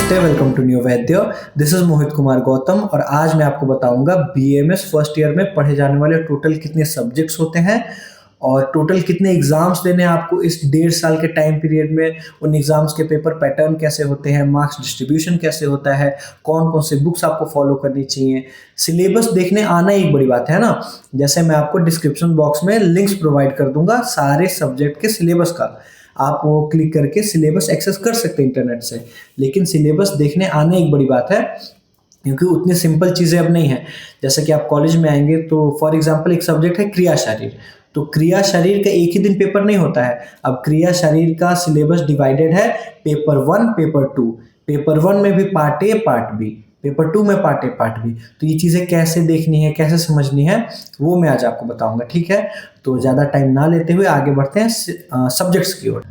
नमस्ते, welcome to new Vaidya. This is Mohit Kumar Gautam और आज मैं आपको बताऊंगा बीएमएस फर्स्ट ईयर में पढ़े जाने वाले टोटल कितने सब्जेक्ट्स होते हैं और टोटल कितने एग्जाम्स देने हैं आपको इस 1.5 साल के टाइम पीरियड में। उन एग्जाम्स के पेपर पैटर्न कैसे होते हैं, मार्क्स डिस्ट्रीब्यूशन कैसे होता है, कौन कौन से बुक्स आपको फॉलो करनी चाहिए। सिलेबस देखने आना एक बड़ी बात है ना। जैसे मैं आपको डिस्क्रिप्शन बॉक्स में लिंक्स प्रोवाइड कर दूंगा सारे सब्जेक्ट के सिलेबस का, आप वो क्लिक करके सिलेबस एक्सेस कर सकते हैं इंटरनेट से। लेकिन सिलेबस देखने आने एक बड़ी बात है, क्योंकि उतनी सिंपल चीज़ें अब नहीं है। जैसे कि आप कॉलेज में आएंगे तो फॉर एग्जांपल एक सब्जेक्ट है क्रिया शरीर, तो क्रिया शरीर का एक ही दिन पेपर नहीं होता है। अब क्रिया शरीर का सिलेबस डिवाइडेड है पेपर 1 पेपर 2। पेपर 1 में भी part A part B, paper 2 में पार्ट ए पार्ट बी। तो ये चीज़ें कैसे देखनी है, कैसे समझनी है, वो मैं आज आपको बताऊंगा। ठीक है, तो ज़्यादा टाइम ना लेते हुए आगे बढ़ते हैं सब्जेक्ट्स की ओर।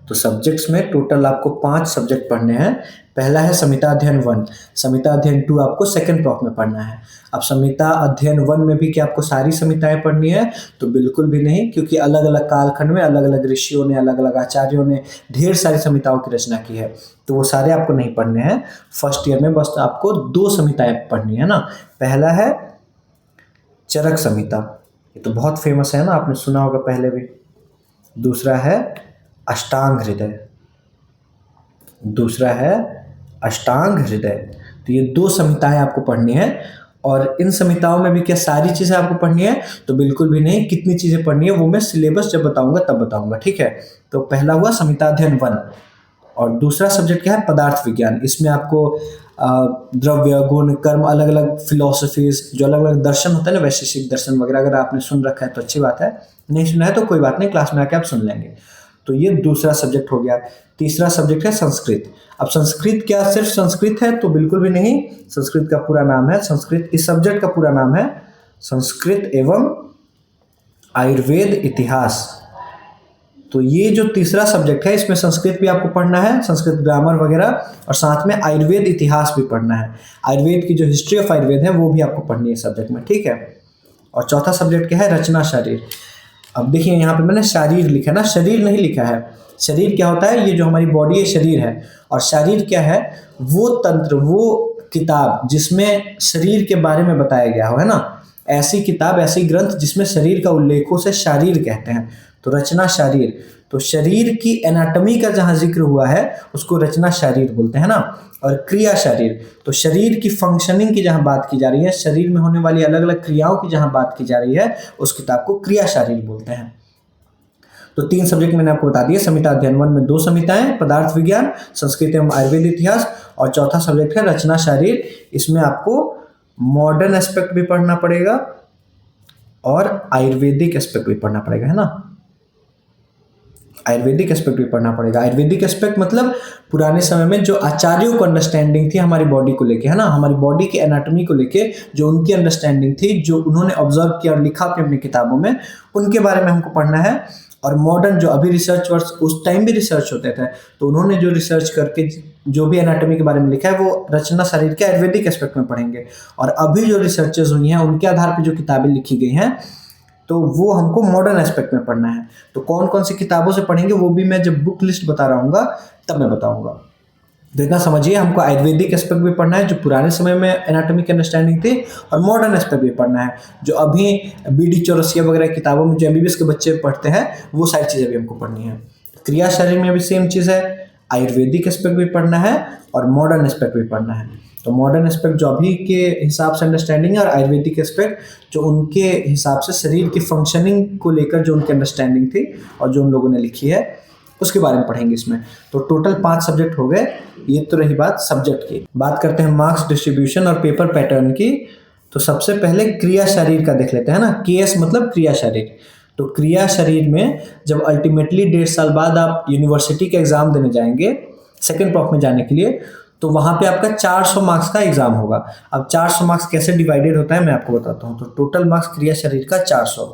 तो सब्जेक्ट्स में टोटल आपको 5 सब्जेक्ट पढ़ने हैं। पहला है संहिता अध्ययन 1, संहिता अध्ययन 2 आपको सेकंड प्रॉक में पढ़ना है। अब संहिता अध्ययन 1 में भी क्या आपको सारी संहिताएं पढ़नी है? तो बिल्कुल भी नहीं, क्योंकि अलग अलग कालखंड में अलग अलग ऋषियों ने, अलग अलग आचार्यों ने ढेर सारी संहिताओं की रचना की है, तो वो सारे आपको नहीं पढ़ने हैं। फर्स्ट ईयर में बस आपको 2 संहिताएं पढ़नी है ना। पहला है चरक संहिता, ये तो बहुत फेमस है ना, आपने सुना होगा पहले भी। दूसरा है अष्टांग हृदय, दूसरा है अष्टांग हृदय। तो ये 2 संहिताएं आपको पढ़नी है। और इन संहिताओं में भी क्या सारी चीजें आपको पढ़नी है? तो बिल्कुल भी नहीं। कितनी चीजें पढ़नी है वो मैं सिलेबस जब बताऊंगा तब बताऊंगा। ठीक है, तो पहला हुआ संहिता अध्ययन 1 और दूसरा सब्जेक्ट क्या है? पदार्थ विज्ञान। इसमें आपको द्रव्य, गुण, कर्म, अलग अलग फिलोसफीज, जो अलग अलग दर्शन होता है ना, वैशेषिक दर्शन वगैरह, अगर आपने सुन रखा है तो अच्छी बात है, नहीं सुना है तो कोई बात नहीं, क्लास में आके आप सुन लेंगे। तो ये दूसरा सब्जेक्ट हो गया। तीसरा सब्जेक्ट है संस्कृत। अब संस्कृत क्या सिर्फ संस्कृत है? तो बिल्कुल भी नहीं। संस्कृत का पूरा नाम है, संस्कृत इस सब्जेक्ट का पूरा नाम है संस्कृत एवं आयुर्वेद इतिहास। तो ये जो तीसरा सब्जेक्ट है, इसमें संस्कृत भी आपको पढ़ना है, संस्कृत ग्रामर वगैरह, और साथ में आयुर्वेद इतिहास भी पढ़ना है। आयुर्वेद की जो हिस्ट्री ऑफ आयुर्वेद है वो भी आपको पढ़नी है सब्जेक्ट में। ठीक है, और चौथा सब्जेक्ट क्या है? रचना शरीर। अब देखिए यहाँ पे मैंने शरीर लिखा है ना, शरीर नहीं लिखा है। शरीर क्या होता है? ये जो हमारी बॉडी है शरीर है, और शरीर क्या है? वो तंत्र, वो किताब जिसमें शरीर के बारे में बताया गया हो, है ना। ऐसी किताब, ऐसी ग्रंथ जिसमें शरीर का उल्लेख हो, से शरीर कहते हैं। तो रचना शरीर, तो शरीर की एनाटॉमी का जहाँ जिक्र हुआ है उसको रचना शरीर बोलते हैं ना। और क्रिया शरीर, तो शरीर की फंक्शनिंग की जहाँ बात की जा रही है, शरीर में होने वाली अलग अलग क्रियाओं की जहाँ बात की जा रही है, उस किताब को क्रिया शरीर बोलते हैं। तो 3 सब्जेक्ट मैंने आपको बता दिए। संहिता अध्ययन 1 में 2 संहिताएं, पदार्थ विज्ञान, संस्कृत एवं आयुर्वेद इतिहास, और चौथा सब्जेक्ट है रचना शरीर। इसमें आपको मॉडर्न एस्पेक्ट भी पढ़ना पड़ेगा और आयुर्वेदिक एस्पेक्ट भी पढ़ना पड़ेगा, है ना। आयुर्वेदिक एस्पेक्ट भी पढ़ना पड़ेगा। आयुर्वेदिक एस्पेक्ट मतलब पुराने समय में जो आचार्यों को अंडरस्टैंडिंग थी हमारी बॉडी को लेके, है ना, हमारी बॉडी के एनाटॉमी को लेके जो उनकी अंडरस्टैंडिंग थी, जो उन्होंने ऑब्जर्व किया और लिखा अपनी किताबों में, उनके बारे में हमको पढ़ना है। और मॉडर्न जो अभी रिसर्चर्स, उस टाइम भी रिसर्च होते थे, तो उन्होंने जो रिसर्च करके जो भी एनाटॉमी के बारे में लिखा है वो रचना शरीर के आयुर्वेदिक एस्पेक्ट में पढ़ेंगे। और अभी जो रिसर्चेस हुई हैं उनके आधार पर जो किताबें लिखी गई हैं, तो वो हमको मॉडर्न एस्पेक्ट में पढ़ना है। तो कौन कौन सी किताबों से पढ़ेंगे वो भी मैं जब बुक लिस्ट बता रहा हूँ तब मैं बताऊंगा। तो इतना समझिए, हमको आयुर्वेदिक एस्पेक्ट भी पढ़ना है जो पुराने समय में एनाटॉमी की अंडरस्टैंडिंग थी, और मॉडर्न एस्पेक्ट भी पढ़ना है जो अभी बीडी चौरसिया वगैरह किताबों में जो एमबीबीएस के बच्चे पढ़ते हैं, वो सारी चीज़ें भी हमको पढ़नी है। क्रिया शरीर में भी सेम चीज़ है, आयुर्वेदिक एस्पेक्ट भी पढ़ना है और मॉडर्न एस्पेक्ट भी पढ़ना है। तो मॉडर्न एस्पेक्ट जो अभी के हिसाब से अंडरस्टैंडिंग है, और आयुर्वेदिक एस्पेक्ट जो उनके हिसाब से शरीर की फंक्शनिंग को लेकर जो उनकी अंडरस्टैंडिंग थी और जो उन लोगों ने लिखी है, उसके बारे में पढ़ेंगे इसमें। तो टोटल 5 सब्जेक्ट हो गए। ये तो रही बात सब्जेक्ट की। बात करते हैं मार्क्स डिस्ट्रीब्यूशन और पेपर पैटर्न की। तो सबसे पहले क्रिया शरीर का देख लेते हैं ना। केएस मतलब क्रिया शरीर। तो क्रिया शरीर में जब अल्टीमेटली 1.5 साल बाद आप यूनिवर्सिटी के एग्जाम देने जाएंगे सेकेंड प्रॉक में जाने के लिए, तो वहाँ पे आपका 400 मार्क्स का एग्जाम होगा। अब 400 मार्क्स कैसे डिवाइडेड होता है मैं आपको बताता हूँ। तो टोटल मार्क्स क्रिया शरीर का 400,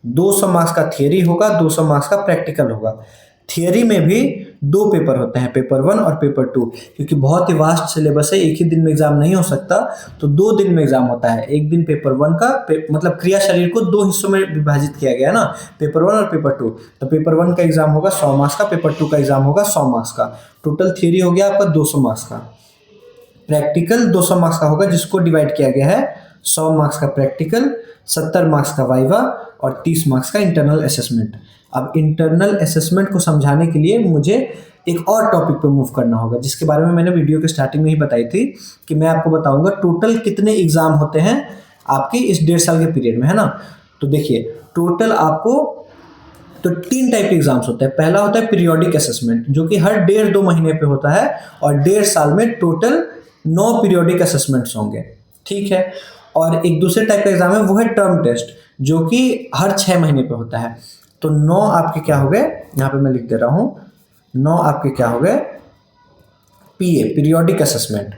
200 मार्क्स का थियरी होगा, 200 मार्क्स का प्रैक्टिकल होगा। थियरी में भी 2 पेपर होते हैं, पेपर 1 और पेपर 2, क्योंकि बहुत ही वास्ट सिलेबस है, एक ही दिन में एग्जाम नहीं हो सकता, तो 2 दिन में एग्जाम होता है। एक दिन पेपर 1 का मतलब क्रिया शरीर को 2 हिस्सों में विभाजित किया गया है ना, पेपर 1 और पेपर 2। तो पेपर 1 का एग्जाम होगा 100 मार्क्स का, पेपर 2 का एग्जाम होगा 100 मार्क्स का। टोटल थियरी हो गया आपका 200 मार्क्स का। प्रैक्टिकल 200 मार्क्स का होगा, जिसको डिवाइड किया गया है 100 मार्क्स का प्रैक्टिकल, 70 मार्क्स का वाइवा और 30 मार्क्स का इंटरनल असेसमेंट। अब इंटरनल असेसमेंट को समझाने के लिए मुझे एक और टॉपिक पे मूव करना होगा, जिसके बारे में मैंने वीडियो के स्टार्टिंग में ही बताई थी कि मैं आपको बताऊंगा टोटल कितने एग्जाम होते हैं आपके इस 1.5 साल के पीरियड में, है ना। तो देखिए टोटल आपको तो 3 टाइप के एग्जाम्स होते हैं। पहला होता है पीरियोडिक असेसमेंट, जो कि हर 1.5-2 महीने पे होता है और 1.5 साल में टोटल 9 पीरियोडिक असेसमेंट्स होंगे, ठीक है। और एक दूसरे टाइप का एग्जाम है, वो है टर्म टेस्ट, जो कि हर 6 महीने पे होता है। तो 9 आपके क्या हो गए, यहाँ पे मैं लिख दे रहा हूँ, 9 आपके क्या हो गए पीए पीरियोडिक असेसमेंट।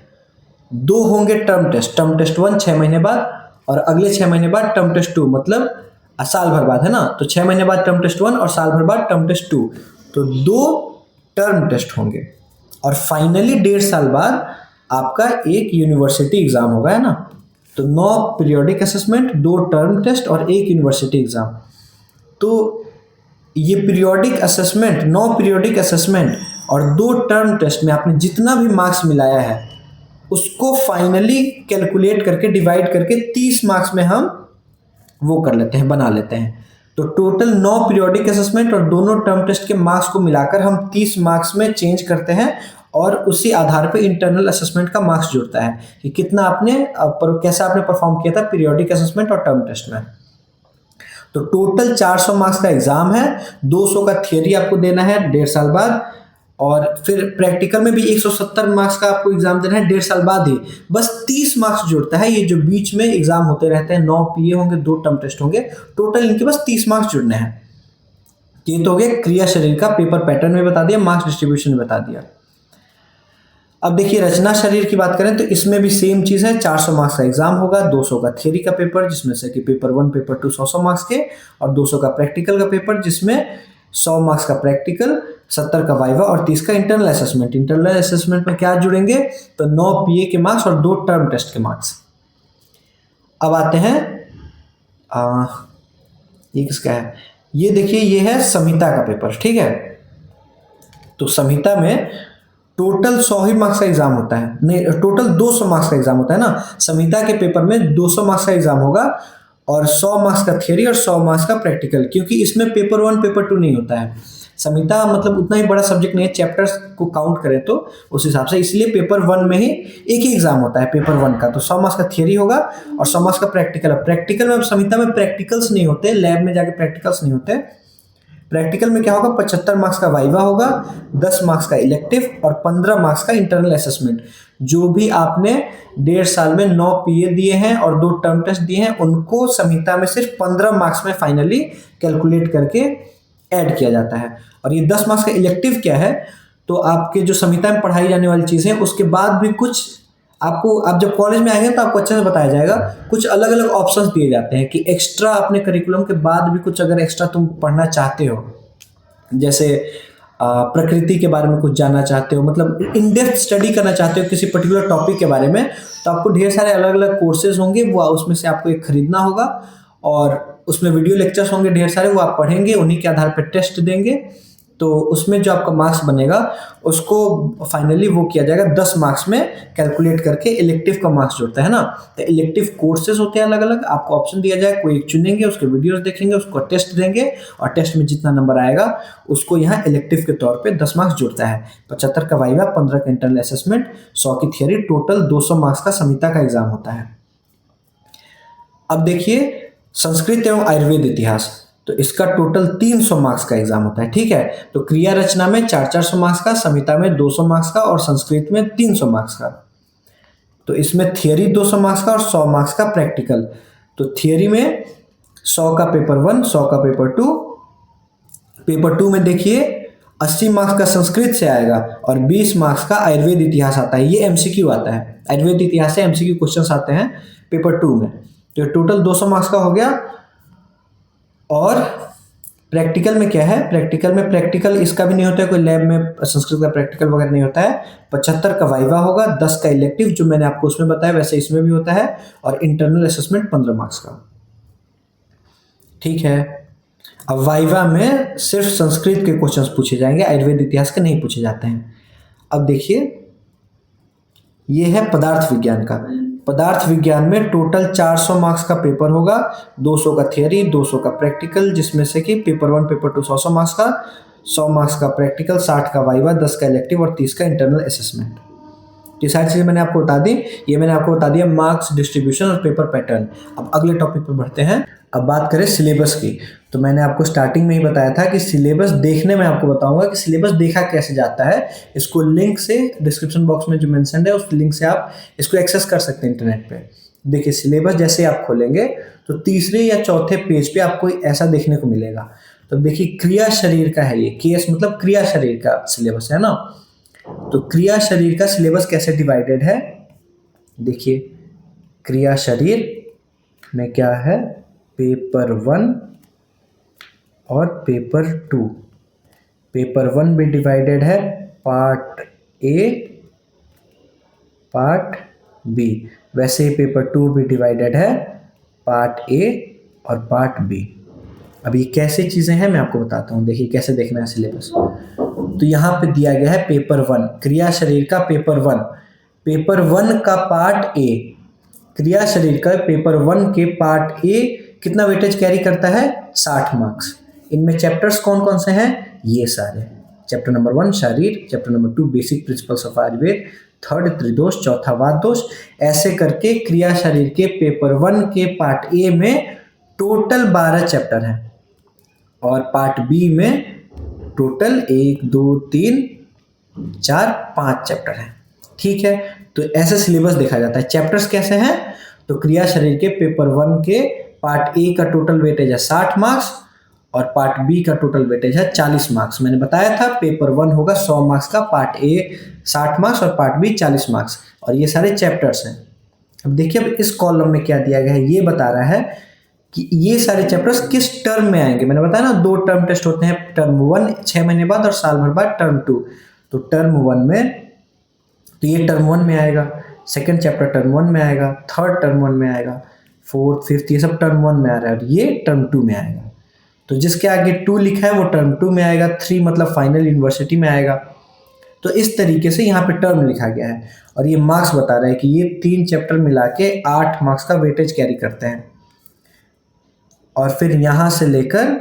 2 होंगे टर्म टेस्ट 1 6 महीने बाद, और अगले 6 महीने बाद टर्म टेस्ट 2, मतलब साल भर बाद, है ना। तो 6 महीने बाद टर्म टेस्ट 1 और साल भर बाद टर्म टेस्ट 2, तो 2 टर्म टेस्ट होंगे। और फाइनली 1.5 साल बाद आपका एक यूनिवर्सिटी एग्जाम होगा, है ना। तो 9 पीरियोडिक असेसमेंट, 2 टर्म टेस्ट और 1 यूनिवर्सिटी एग्जाम। तो ये पीरियोडिक असेसमेंट, 9 पीरियोडिक असेसमेंट और 2 टर्म टेस्ट में आपने जितना भी मार्क्स मिलाया है उसको फाइनली कैलकुलेट करके डिवाइड करके 30 मार्क्स में हम वो कर लेते हैं, बना लेते हैं। तो टोटल 9 पीरियोडिक असेसमेंट और दोनों टर्म टेस्ट के मार्क्स को मिलाकर हम 30 मार्क्स में चेंज करते हैं, और उसी आधार पे इंटरनल असेसमेंट का मार्क्स जुड़ता है कि कितना आपने कैसा आपने परफॉर्म किया था पीरियोडिक असेसमेंट और टर्म टेस्ट में। तो टोटल 400 मार्क्स का एग्जाम है, 200 का थियरी आपको देना है 1.5 साल बाद, और फिर प्रैक्टिकल में भी 170 मार्क्स का आपको एग्जाम देना है 1.5 साल बाद ही। बस 30 मार्क्स जुड़ता है, ये जो बीच में एग्जाम होते रहते हैं, 9 पीए होंगे, 2 टर्म टेस्ट होंगे, टोटल इनके बस 30 मार्क्स जुड़ने हैं। ये तो हो गया क्रिया शरीर का, पेपर पैटर्न में बता दिया, मार्क्स डिस्ट्रीब्यूशन में बता दिया। अब देखिए रचना शरीर की बात करें तो इसमें भी सेम चीज है, 400 मार्क्स का एग्जाम होगा, 200 का थ्योरी का पेपर, जिसमें से कि पेपर 1 पेपर 2 100 मार्क्स के, और 200 का प्रैक्टिकल का पेपर, जिसमें 100 मार्क्स का प्रैक्टिकल, 70 का वाइवा और 30 का इंटरनल असेसमेंट। इंटरनल असेसमेंट में क्या जुड़ेंगे, तो 9 पीए के मार्क्स और 2 टर्म टेस्ट के मार्क्स। अब आते हैं ये किसका है, ये देखिए ये है संहिता का पेपर, ठीक है। तो संहिता में टोटल 100 ही मार्क्स का एग्जाम होता है, नहीं टोटल 200 मार्क्स का एग्जाम होता है ना। संहिता के पेपर में 200 मार्क्स का एग्जाम होगा और 100 मार्क्स का थियरी और 100 मार्क्स का प्रैक्टिकल, क्योंकि इसमें पेपर 1 पेपर 2 नहीं होता है। संहिता मतलब उतना ही बड़ा सब्जेक्ट नहीं है, चैप्टर्स को काउंट करें तो उस हिसाब से, इसलिए पेपर 1 में ही एक ही एग्जाम होता है पेपर 1 का। तो 100 मार्क्स का थियरी होगा और 100 मार्क्स का प्रैक्टिकल। प्रैक्टिकल में संहिता में प्रैक्टिकल्स नहीं होते, लैब में जाके प्रैक्टिकल्स नहीं होते। प्रैक्टिकल में क्या होगा, 75 मार्क्स का वाइवा होगा, 10 मार्क्स का इलेक्टिव और 15 मार्क्स का इंटरनल असेसमेंट। जो भी आपने 1.5 साल में 9 पीए दिए हैं और 2 टर्म टेस्ट दिए हैं, उनको संहिता में सिर्फ 15 मार्क्स में फाइनली कैलकुलेट करके ऐड किया जाता है। और ये 10 मार्क्स का इलेक्टिव क्या है, तो आपके जो संहिता में पढ़ाई जाने वाली चीज़ें, उसके बाद भी कुछ आपको, आप जब कॉलेज में आएंगे तो आपको अच्छे से बताया जाएगा, कुछ अलग अलग ऑप्शंस दिए जाते हैं कि एक्स्ट्रा अपने करिकुलम के बाद भी कुछ अगर एक्स्ट्रा तुम पढ़ना चाहते हो, जैसे प्रकृति के बारे में कुछ जानना चाहते हो, मतलब इन डेप्थ स्टडी करना चाहते हो किसी पर्टिकुलर टॉपिक के बारे में, तो आपको ढेर सारे अलग अलग कोर्सेज होंगे, वो उसमें से आपको एक खरीदना होगा, और उसमें वीडियो लेक्चर्स होंगे ढेर सारे, वो आप पढ़ेंगे, उन्हीं के आधार पर टेस्ट देंगे। तो उसमें जो आपका मार्क्स बनेगा उसको फाइनली वो किया जाएगा 10 मार्क्स में कैलकुलेट करके, इलेक्टिव का मार्क्स जुड़ता है ना। तो इलेक्टिव कोर्सेज होते हैं अलग अलग, आपको ऑप्शन दिया जाए, कोई एक चुनेंगे, उसके वीडियोस देखेंगे, उसको टेस्ट देंगे, और टेस्ट में जितना नंबर आएगा उसको यहाँ इलेक्टिव के तौर पे 10 मार्क्स जुड़ता है। 75 का वाइवा, 15 का इंटरनल असेसमेंट, 100 की थियरी, टोटल 200 मार्क्स का संहिता का एग्जाम होता है। अब देखिए संस्कृत एवं आयुर्वेद इतिहास, तो इसका टोटल 300 मार्क्स का एग्जाम होता है, ठीक है। तो क्रिया रचना में 400 मार्क्स का, संहिता में 200 मार्क्स का और संस्कृत में 300 मार्क्स का। तो इसमें थियरी 200 मार्क्स का और 100 मार्क्स का प्रैक्टिकल। तो थियरी में 100 का पेपर 1, 100 का पेपर 2। पेपर 2 में देखिए 80 मार्क्स का संस्कृत से आएगा और 20 मार्क्स का आयुर्वेद इतिहास आता है, ये एमसीक्यू आता है, आयुर्वेद इतिहास से एमसीक्यू क्वेश्चंस आते हैं पेपर 2 में। तो टोटल 200 मार्क्स का हो गया। और प्रैक्टिकल में क्या है, प्रैक्टिकल में प्रैक्टिकल इसका भी नहीं होता है, कोई लैब में संस्कृत का प्रैक्टिकल वगैरह नहीं होता है। 75 का वाइवा होगा, 10 का इलेक्टिव, जो मैंने आपको उसमें बताया वैसे इसमें भी होता है, और इंटरनल असेसमेंट 15 मार्क्स का, ठीक है। अब वाइवा में सिर्फ संस्कृत के क्वेश्चंस पूछे जाएंगे, आयुर्वेद इतिहास के नहीं पूछे जाते हैं। अब देखिए ये है पदार्थ विज्ञान का। पदार्थ विज्ञान में टोटल 400 मार्क्स का पेपर होगा, 200 का थियरी, 200 का प्रैक्टिकल, जिसमें से कि पेपर 1 पेपर 2 100 मार्क्स का, 100 मार्क्स का प्रैक्टिकल, 60 का वाइवा, 10 का इलेक्टिव और 30 का इंटरनल असेसमेंट। ये सारी चीज़ें मैंने आपको बता दी। ये मैंने आपको बता दिया मार्क्स डिस्ट्रीब्यूशन और पेपर पैटर्न। अब अगले टॉपिक पर बढ़ते हैं। अब बात करें सिलेबस की, तो मैंने आपको स्टार्टिंग में ही बताया था कि सिलेबस देखने में आपको बताऊंगा कि सिलेबस देखा कैसे जाता है। इसको लिंक से डिस्क्रिप्शन बॉक्स में जो मेंशन है उस लिंक से आप इसको एक्सेस कर सकते हैं इंटरनेट पे। देखिए सिलेबस जैसे आप खोलेंगे तो तीसरे या चौथे पेज पे आपको ऐसा देखने को मिलेगा। तो देखिए क्रिया शरीर का है ये, केस मतलब क्रिया शरीर का सिलेबस है ना। तो क्रिया शरीर का सिलेबस कैसे डिवाइडेड है, देखिए क्रिया शरीर में क्या है, पेपर 1 और पेपर 2। पेपर 1 भी डिवाइडेड है पार्ट ए, पार्ट बी। वैसे ही पेपर 2 भी डिवाइडेड है पार्ट ए और पार्ट बी। अब ये कैसे चीज़ें हैं मैं आपको बताता हूँ। देखिए कैसे देखना है सिलेबस। तो यहाँ पे दिया गया है पेपर 1, क्रिया शरीर का पेपर 1। पेपर 1 का पार्ट ए, क्रिया शरीर का पेपर 1 के पार्ट ए कितना वेटेज कैरी करता है, 60 मार्क्स। इनमें चैप्टर्स कौन कौन से हैं, ये सारे। चैप्टर नंबर 1 शरीर, chapter number 2 basic principles of Ayurveda, 3rd त्रिदोष, 4था वात दोष। ऐसे करके क्रिया शरीर के पेपर 1 के पार्ट ए में टोटल 12 चैप्टर हैं और पार्ट बी में टोटल 1 2 3 4 5 चैप्टर हैं। ठीक है, तो ऐसे सिलेबस देखा जाता है। चैप्टर्स कैसे हैं, तो क्रिया शरीर के पेपर 1 के पार्ट ए का टोटल वेटेज है 60 मार्क्स और पार्ट बी का टोटल वेटेज है 40 मार्क्स। मैंने बताया था पेपर 1 होगा 100 मार्क्स का, पार्ट ए 60 मार्क्स और पार्ट बी 40 मार्क्स। और ये सारे चैप्टर्स हैं। अब देखिए अब इस कॉलम में क्या दिया गया है, ये बता रहा है कि ये सारे चैप्टर्स किस टर्म में आएंगे। मैंने बताया ना 2 टर्म टेस्ट होते हैं, टर्म 1 6 महीने बाद और साल भर बाद टर्म 2। तो टर्म 1 में तो ये टर्म 1 में आएगा, सेकंड चैप्टर टर्म 1 में आएगा, थर्ड टर्म 1 में आएगा, 4th 5th ये सब टर्म 1 में आ रहा है और ये टर्म 2 में आएगा। तो जिसके आगे 2 लिखा है वो टर्म 2 में आएगा, 3 मतलब फाइनल यूनिवर्सिटी में आएगा। तो इस तरीके से यहाँ पे टर्म लिखा गया है और ये मार्क्स बता रहा है कि ये 3 चैप्टर मिला के 8 मार्क्स का वेटेज कैरी करते हैं। और फिर यहाँ से लेकर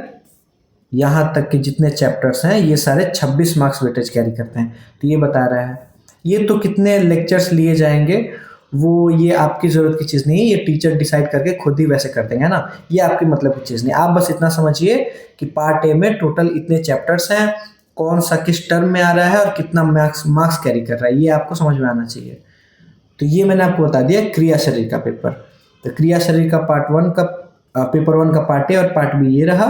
यहाँ तक के जितने चैप्टर्स हैं ये सारे 26 मार्क्स वेटेज कैरी करते हैं। तो ये बता रहा है। ये तो कितने लेक्चर्स लिए जाएंगे वो ये आपकी ज़रूरत की चीज़ नहीं है, ये टीचर डिसाइड करके खुद ही वैसे कर देंगे ना, ये आपकी मतलब की चीज़ नहीं। आप बस इतना समझिए कि पार्ट ए में टोटल इतने चैप्टर्स हैं, कौन सा किस टर्म में आ रहा है और कितना मार्क्स कैरी कर रहा है, ये आपको समझ में आना चाहिए। तो ये मैंने आपको बता दिया क्रिया शरीर का पेपर। तो क्रिया शरीर का पार्ट 1 का पेपर 1 का पार्ट ए और पार्ट बी ये रहा।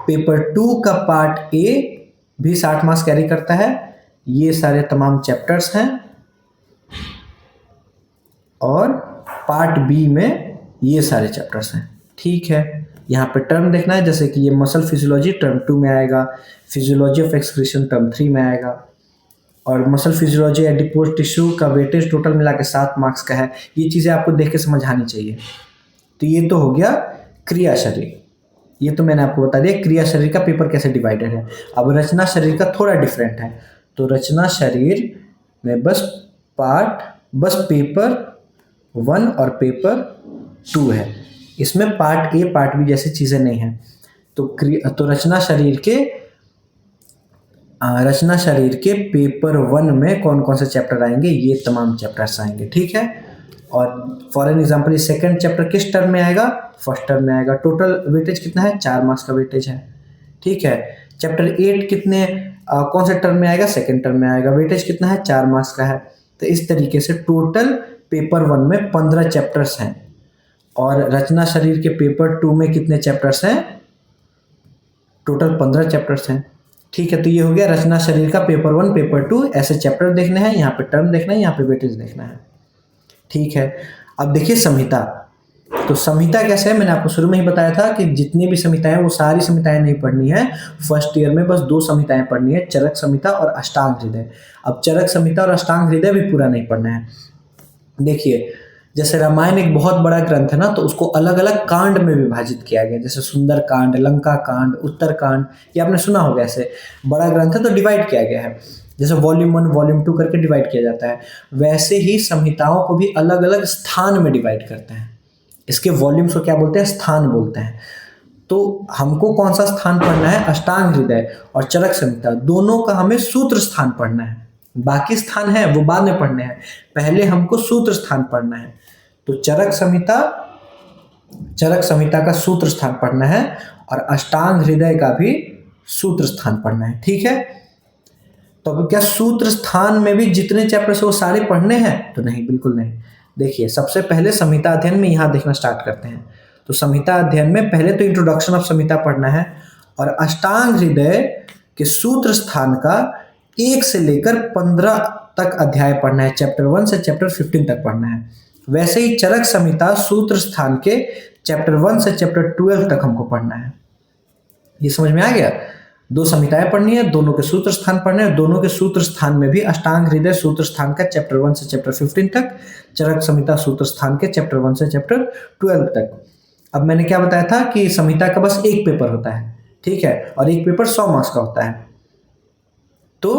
पेपर 2 का पार्ट ए भी 60 मार्क्स कैरी करता है, ये सारे तमाम चैप्टर्स हैं। और पार्ट बी में ये सारे चैप्टर्स हैं। ठीक है, यहाँ पे टर्म देखना है, जैसे कि ये मसल फिजियोलॉजी टर्म 2 में आएगा, फिजियोलॉजी ऑफ एक्सक्रीशन टर्म 3 में आएगा और मसल फिजियोलॉजी एडिपोज टिश्यू का वेटेज टोटल मिला के 7 मार्क्स का है। ये चीज़ें आपको देख के समझ आनी चाहिए। तो ये तो हो गया क्रिया शरीर, ये तो मैंने आपको बता दिया क्रिया शरीर का पेपर कैसे डिवाइडेड है। अब रचना शरीर का थोड़ा डिफरेंट है। तो रचना शरीर में बस पेपर 1 और पेपर 2 है, इसमें पार्ट ए पार्ट बी जैसी चीज़ें नहीं हैं। तो रचना शरीर के पेपर 1 में कौन कौन से चैप्टर आएंगे, ये तमाम चैप्टर्स आएंगे। ठीक है, और फॉर एन एग्जाम्पल ये सेकंड चैप्टर किस टर्म में आएगा, फर्स्ट टर्म में आएगा। टोटल वेटेज कितना है, 4 मार्क्स का वेटेज है। ठीक है, चैप्टर 8 कितने कौन से टर्म में आएगा, सेकंड टर्म में आएगा, वेटेज कितना है, 4 मार्क्स का है। तो इस तरीके से टोटल पेपर 1 में 15 चैप्टर्स हैं और रचना शरीर के पेपर 2 में कितने चैप्टर्स हैं, टोटल 15 चैप्टर्स हैं। ठीक है, तो ये हो गया रचना शरीर का पेपर 1 पेपर 2। ऐसे चैप्टर देखने हैं, यहाँ पे टर्म देखना है, यहाँ पे वेटेज देखना है। ठीक है, अब देखिए संहिता। तो संहिता कैसे है, मैंने आपको शुरू में ही बताया था कि जितनी भी संहिताएं वो सारी संहिताएं नहीं पढ़नी है। फर्स्ट ईयर में बस 2 संहिताएं पढ़नी है, चरक संहिता और अष्टांग हृदय। अब चरक संहिता और अष्टांग हृदय भी पूरा नहीं पढ़ना है। देखिए जैसे रामायण एक बहुत बड़ा ग्रंथ है ना, तो उसको अलग अलग कांड में विभाजित किया गया, जैसे सुंदर कांड, लंका कांड, उत्तर कांड, ये आपने सुना होगा। ऐसे बड़ा ग्रंथ है तो डिवाइड किया गया है, जैसे वॉल्यूम 1 वॉल्यूम 2 करके डिवाइड किया जाता है, वैसे ही संहिताओं को भी अलग अलग स्थान में डिवाइड करते हैं। इसके वॉल्यूम्स को क्या बोलते हैं? स्थान बोलते हैं। तो हमको कौन सा स्थान पढ़ना है? अष्टांग हृदय और चरक संहिता, दोनों का हमें सूत्र स्थान पढ़ना है। बाकी स्थान है वो बाद में पढ़ने हैं, पहले हमको सूत्र स्थान पढ़ना है। तो चरक संहिता का सूत्र स्थान पढ़ना है और अष्टांग हृदय का भी सूत्र स्थान पढ़ना है। ठीक है, तो अब क्या सूत्र स्थान में भी जितने चैप्टर्स वो सारे पढ़ने हैं? तो नहीं, बिल्कुल नहीं। देखिए, सबसे पहले संहिता अध्ययन में यहाँ देखना स्टार्ट करते हैं। तो संहिता अध्ययन में पहले तो इंट्रोडक्शन ऑफ संहिता पढ़ना है और अष्टांग हृदय के सूत्र स्थान का 1 से लेकर 15 तक अध्याय पढ़ना है, चैप्टर 1 से चैप्टर 15 तक पढ़ना है। वैसे ही चरक संहिता सूत्र स्थान के चैप्टर 1 से चैप्टर 12 तक हमको पढ़ना है। ये समझ में आ गया? 2 संहिताएं पढ़नी है, दोनों के सूत्र स्थान पढ़ने हैं, दोनों के सूत्र स्थान में भी अष्टांग हृदय सूत्र स्थान का चैप्टर 1 से चैप्टर 15 तक, चरक संहिता सूत्र स्थान के चैप्टर 1 से चैप्टर 12 तक। अब मैंने क्या बताया था कि संहिता का बस एक पेपर होता है, ठीक है, और एक पेपर 100 मार्क्स का होता है। तो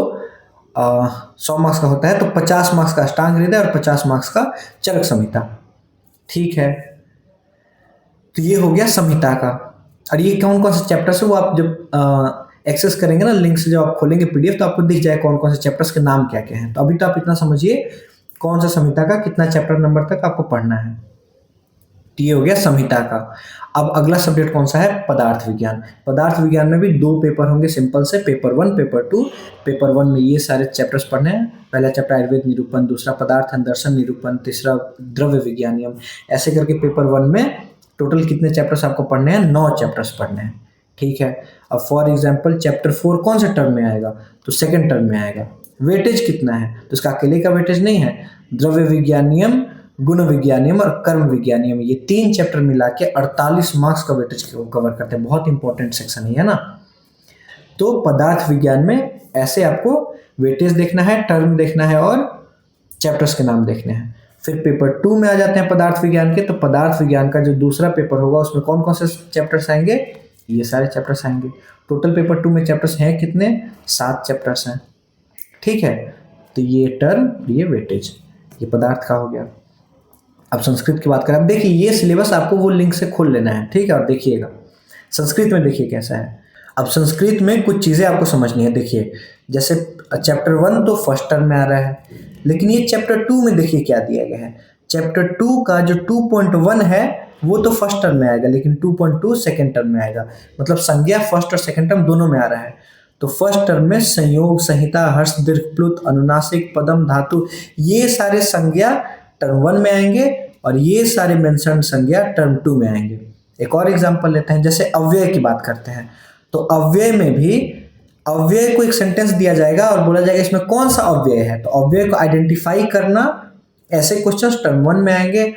100 मार्क्स का होता है, तो 50 मार्क्स का अष्टांग हृदय और 50 मार्क्स का चरक संहिता। ठीक है, तो ये हो गया संहिता का। और ये कौन कौन से चैप्टर्स है वो आप जब एक्सेस करेंगे ना लिंक से, जब आप खोलेंगे पीडीएफ, तो आपको दिख जाए कौन कौन से चैप्टर्स के नाम क्या क्या हैं। तो अभी तो आप इतना समझिए कौन सा संहिता का कितना चैप्टर नंबर तक आपको पढ़ना है। ये हो गया संहिता का। अब अगला सब्जेक्ट कौन सा है? पदार्थ विज्ञान। पदार्थ विज्ञान में भी 2 पेपर होंगे सिंपल से, पेपर 1 पेपर 2। पेपर 1 में ये सारे चैप्टर्स पढ़ने हैं। पहला चैप्टर आयुर्वेद निरूपण, दूसरा पदार्थ दर्शन निरूपण, तीसरा द्रव्य विज्ञानियम। ऐसे करके पेपर 1 में टोटल कितने चैप्टर्स आपको पढ़ने हैं? 9 चैप्टर्स पढ़ने हैं। ठीक है, अब फॉर एग्जाम्पल चैप्टर 4 कौन से टर्म में आएगा? तो सेकेंड टर्म में आएगा। वेटेज कितना है? तो इसका अकेले का वेटेज नहीं है, द्रव्य विज्ञानियम, गुण विज्ञानियम और कर्म विज्ञानियम, ये 3 चैप्टर मिला के 48 मार्क्स का वेटेज कवर करते हैं। बहुत इंपॉर्टेंट सेक्शन है ना। तो पदार्थ विज्ञान में ऐसे आपको वेटेज देखना है, टर्म देखना है और चैप्टर्स के नाम देखने हैं। फिर पेपर 2 में आ जाते हैं पदार्थ विज्ञान के। तो पदार्थ विज्ञान का जो दूसरा पेपर होगा उसमें कौन कौन से चैप्टर्स आएंगे? ये सारे चैप्टर्स आएंगे। टोटल पेपर 2 में चैप्टर्स हैं कितने? 7 चैप्टर्स हैं। ठीक है, तो ये टर्म, ये वेटेज, ये पदार्थ का हो गया। अब संस्कृत की बात करें। अब देखिए, ये सिलेबस आपको वो लिंक से खोल लेना है, ठीक है, और देखिएगा संस्कृत में देखिए कैसा है। अब संस्कृत में कुछ चीज़ें आपको समझनी है। देखिए, जैसे चैप्टर 1 तो फर्स्ट टर्म में आ रहा है, लेकिन ये चैप्टर 2 में देखिए क्या दिया गया है। चैप्टर 2 का जो 2.1 है वो तो फर्स्ट टर्म में आएगा, लेकिन 2.2 सेकेंड टर्म में आएगा। मतलब संज्ञा फर्स्ट और सेकेंड टर्म दोनों में आ रहा है। तो फर्स्ट टर्म में संयोग, संहिता, हर्ष, दीर्घ, प्लुत, अनुनासिक, पदम, धातु, ये सारे संज्ञा टर्म 1 में आएंगे और ये सारे मेंशन संज्ञा टर्म 2 में आएंगे। एक और एग्जांपल लेते हैं, जैसे अव्यय की बात करते हैं। तो अव्यय में भी अव्यय को एक सेंटेंस दिया जाएगा और बोला जाएगा इसमें कौन सा अव्यय है। तो अव्यय को आइडेंटिफाई करना, ऐसे क्वेश्चंस टर्म 1 में आएंगे।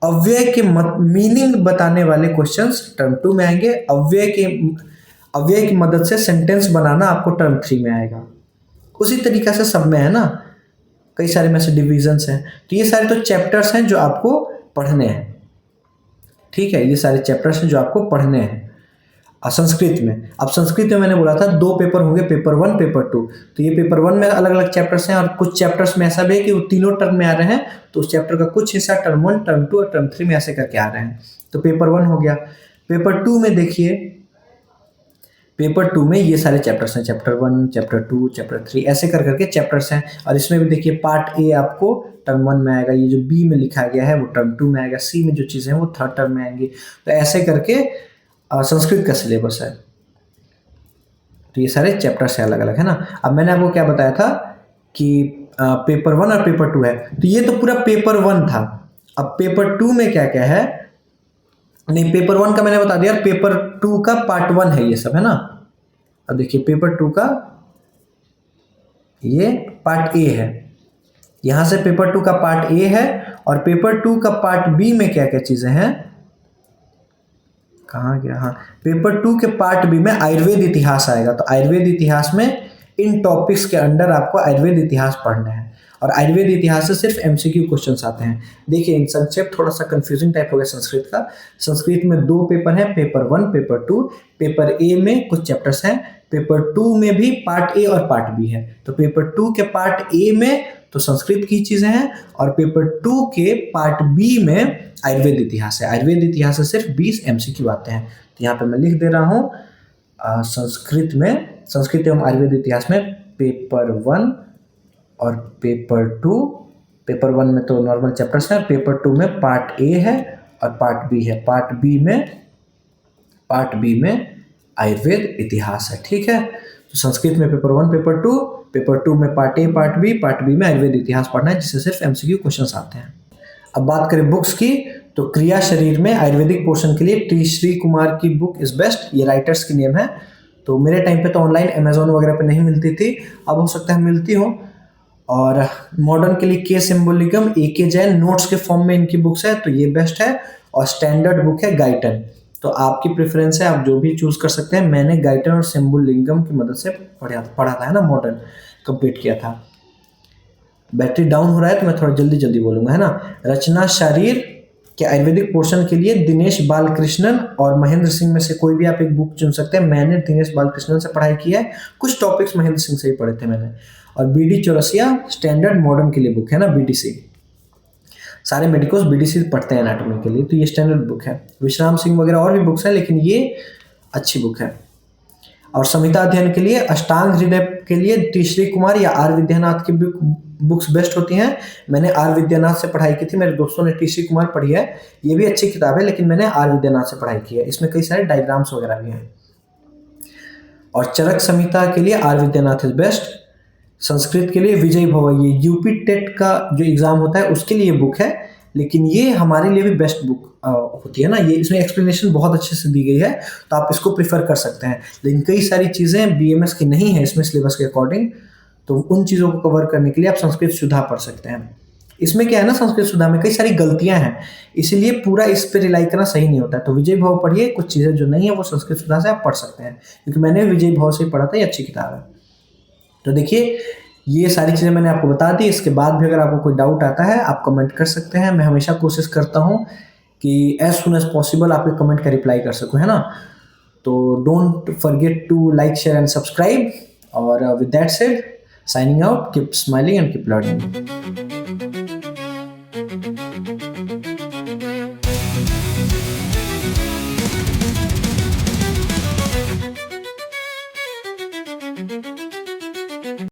अव्यय के मीनिंग बताने वाले क्वेश्चंस टर्म 2 में आएंगे। अव्यय की मदद से सेंटेंस बनाना आपको टर्म 3 में आएगा। उसी तरीका से सब में है ना, कई सारे में से डिविजन्स हैं। तो ये सारे तो चैप्टर्स हैं जो आपको पढ़ने हैं। ठीक है, ये सारे चैप्टर्स हैं जो आपको पढ़ने हैं संस्कृत में। अब संस्कृत में मैंने बोला था 2 पेपर होंगे, पेपर 1 पेपर 2। तो ये पेपर 1 में अलग अलग चैप्टर्स हैं और कुछ चैप्टर्स में ऐसा भी है कि वो तीनों टर्म में आ रहे हैं। तो उस चैप्टर का कुछ हिस्सा टर्म 1, टर्म 2 और टर्म 3 में ऐसे करके आ रहे हैं। तो पेपर 1 हो गया। पेपर 2 में देखिए, पेपर 2 में ये सारे चैप्टर्स हैं, चैप्टर 1, चैप्टर 2, चैप्टर 3, ऐसे कर करके चैप्टर्स हैं। और इसमें भी देखिए पार्ट ए आपको टर्म 1 में आएगा, ये जो बी में लिखा गया है वो टर्म 2 में आएगा, सी में जो चीज़ें हैं वो थर्ड टर्म में आएंगी। तो ऐसे करके संस्कृत का सिलेबस है। तो ये सारे चैप्टर्स हैं अलग अलग, है ना। अब मैंने आपको क्या बताया था कि पेपर 1 और पेपर 2 है। तो ये तो पूरा पेपर 1 था। अब पेपर 2 में क्या क्या है? नहीं, पेपर 1 का मैंने बता दिया, पेपर 2 का पार्ट 1 है ये सब, है ना। अब देखिए, पेपर 2 का ये पार्ट ए है। यहां से पेपर 2 का पार्ट ए है और पेपर 2 का पार्ट बी में क्या क्या चीजें हैं? कहाँ गया? हाँ, पेपर 2 के पार्ट बी में आयुर्वेद इतिहास आएगा। तो आयुर्वेद इतिहास में इन टॉपिक्स के अंडर आपको आयुर्वेद इतिहास पढ़ना है। और आयुर्वेद इतिहास से सिर्फ एमसीक्यू क्वेश्चंस आते हैं। देखिए इन संक्षेप थोड़ा सा कंफ्यूजिंग टाइप हो गया संस्कृत का। संस्कृत में 2 पेपर हैं, पेपर 1 पेपर 2। पेपर ए में कुछ चैप्टर्स हैं, पेपर 2 में भी पार्ट ए और पार्ट बी है। तो पेपर 2 के पार्ट ए में तो संस्कृत की चीजें हैं और पेपर 2 के पार्ट बी में आयुर्वेद इतिहास है। आयुर्वेद इतिहास से सिर्फ 20 एमसीक्यू आते हैं। तो यहाँ पे मैं लिख दे रहा हूँ संस्कृत एवं आयुर्वेद इतिहास में पेपर 1 और पेपर 2। पेपर 1 में तो नॉर्मल चैप्टर्स हैं, पेपर 2 में पार्ट ए है और पार्ट बी है। पार्ट बी में आयुर्वेद इतिहास है। ठीक है, तो संस्कृत में पेपर 1 पेपर 2 में पार्ट ए पार्ट बी में आयुर्वेद इतिहास पढ़ना है, जिससे सिर्फ एमसीक्यू क्वेश्चंस आते हैं। अब बात करें बुक्स की, तो क्रिया शरीर में आयुर्वेदिक पोर्शन के लिए टी श्री कुमार की बुक इज बेस्ट, ये राइटर्स की नेम है। तो मेरे टाइम पे तो ऑनलाइन अमेजोन वगैरह पे नहीं मिलती थी, अब हो सकता है मिलती हो। और मॉडर्न के लिए के सिम्बोलिज्म AK जैन नोट्स के फॉर्म में इनकी बुक्स है, तो ये बेस्ट है। और स्टैंडर्ड बुक है गाइटन, तो आपकी प्रेफरेंस है, आप जो भी चूज कर सकते हैं। मैंने गाइटन और सिम्बोलिज्म की मदद से पढ़ा था, है ना, मॉडर्न कंप्लीट किया था। बैटरी डाउन हो रहा है तो मैं थोड़ा जल्दी बोलूंगा, है ना। रचना शरीर के आयुर्वेदिक पोर्शन के लिए दिनेश बालकृष्णन और महेंद्र सिंह में से कोई भी आप एक बुक चुन सकते हैं। मैंने दिनेश बालकृष्णन से पढ़ाई की है, कुछ टॉपिक्स महेंद्र सिंह से ही पढ़े थे मैंने। और BD चौरसिया स्टैंडर्ड मॉडर्न के लिए बुक है ना, BDC। सारे मेडिकोस BDC पढ़ते हैं एनाटॉमी के लिए, तो ये स्टैंडर्ड बुक है। विश्राम सिंह वगैरह और भी बुक्स हैं, लेकिन ये अच्छी बुक है। और संहिता अध्ययन के लिए अष्टांग हृदय के लिए टी श्री कुमार या R विद्यानाथ की बुक्स बेस्ट होती हैं। मैंने R विद्यानाथ से पढ़ाई की थी, मेरे दोस्तों ने टी श्री कुमार पढ़ी है, ये भी अच्छी किताब है, लेकिन मैंने R विद्यानाथ से पढ़ाई की है। इसमें कई सारे डायग्राम्स वगैरह भी हैं। और चरक संहिता के लिए R Vidyanath is best. Sanskrit के लिए विजय भव, ये यूपी टेट का जो एग्जाम होता है उसके लिए बुक है, लेकिन ये हमारे लिए भी बेस्ट बुक होती है ना। ये इसमें एक्सप्लेनेशन बहुत अच्छे से दी गई है, तो आप इसको प्रिफर कर सकते हैं। लेकिन कई सारी चीज़ें BMS की नहीं है इसमें सिलेबस के अकॉर्डिंग, तो उन चीज़ों को कवर करने के लिए आप संस्कृत सुधा पढ़ सकते हैं। इसमें क्या है ना, संस्कृत सुधा में कई सारी गलतियां हैं, इसीलिए पूरा इस पर रिलाई करना सही नहीं होता है। तो विजय भव पढ़िए, कुछ चीज़ें जो नहीं है वो संस्कृत सुधा से आप पढ़ सकते हैं, क्योंकि मैंने विजय भव से ही पढ़ा था, ये अच्छी किताब है। तो देखिए ये सारी चीज़ें मैंने आपको बता दी। इसके बाद भी अगर आपको कोई डाउट आता है आप कमेंट कर सकते हैं। मैं हमेशा कोशिश करता हूँ कि एज सुन एज पॉसिबल आपके कमेंट का रिप्लाई कर सकूँ, है ना। तो don't forget to like share and subscribe. और with that said, signing out, keep smiling and keep learning.